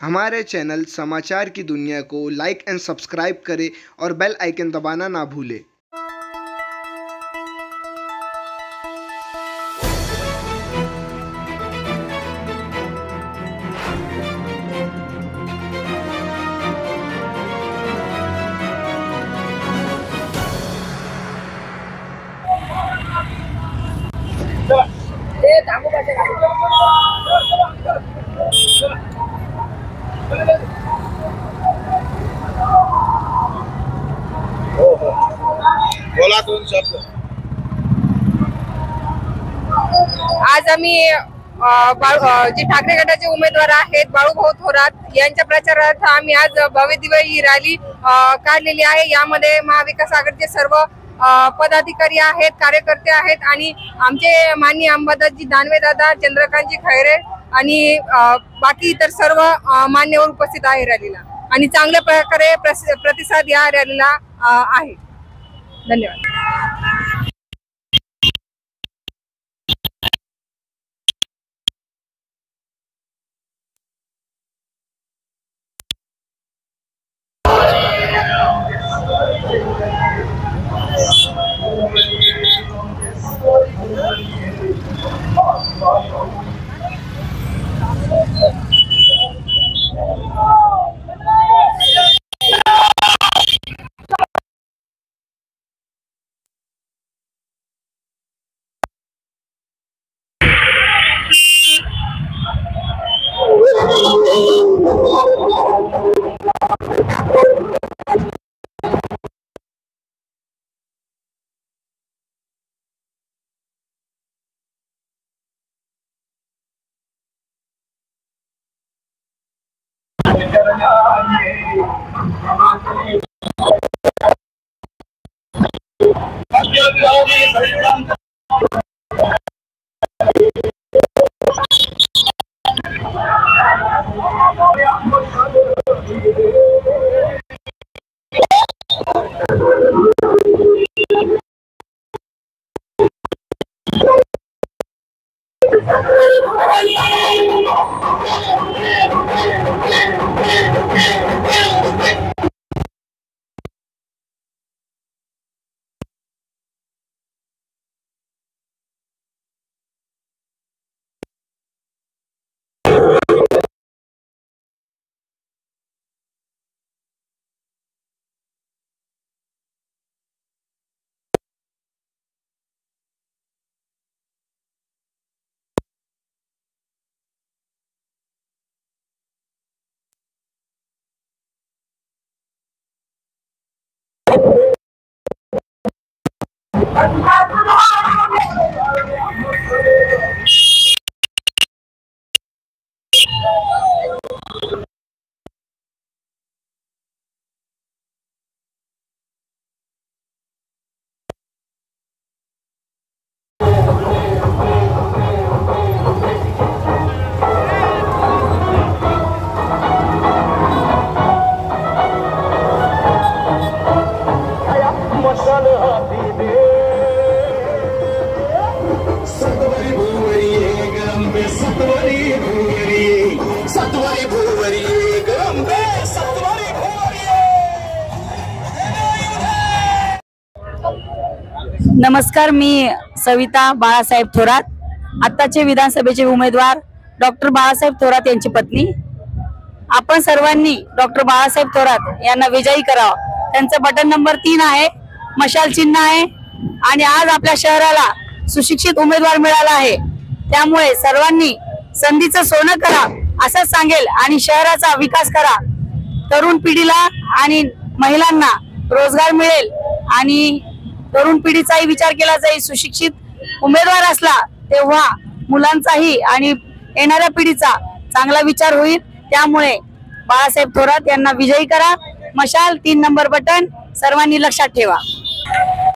हमारे चैनल समाचार की दुनिया को लाइक एंड सब्सक्राइब करें और बेल आइकन दबाना ना भूलें। बोला दोन शब्द। आज आम्ही जे ठाकरे गटाचे उमेदवार आहेत बाळूभाऊ थोरात यांच्या प्रचारार्थ आम्ही आज भव्य दिव्य ही रॅली काढलेली आहे। यामध्ये महाविकास आघाडीचे सर्व पदाधिकारी आहेत, कार्यकर्ते आहेत आणि आमचे माननीय अंबादासजी दानवे दादा, चंद्रकांतजी खैरे आणि बाकी इतर सर्व मान्यवर उपस्थित आहे रॅलीला आणि चांगल्या प्रकारे प्रतिसाद या रॅलीला आहे। धन्यवाद। नमस्कार, मी सविता बाळासाहेब थोरात, आत्ताचे विधानसभेचे उमेदवार डॉक्टर बाळासाहेब थोरात यांची पत्नी। आपण सर्वांनी डॉक्टर बाळासाहेब थोरात यांना विजयी करावं। त्यांचं बटन नंबर 3 आहे, मशाल चिन्ह आहे आणि आज आपल्या शहराला सुशिक्षित उमेदवार मिळाला आहे। त्यामुळे सर्वांनी संधीचं सोनं करा असं सांगेल आणि शहराचा विकास करा। तरुण पिढीला आणि महिलांना रोजगार मिळेल आणि तरुण पिढीचाही विचार केला जाईल। सुशिक्षित उमेदवार असला तेव्हा मुलांचाही आणि येणाऱ्या पिढीचा चांगला विचार होईल। त्यामुळे बाळासाहेब थोरात यांना विजयी करा। मशाल 3 नंबर बटन सर्वांनी लक्षात ठेवा।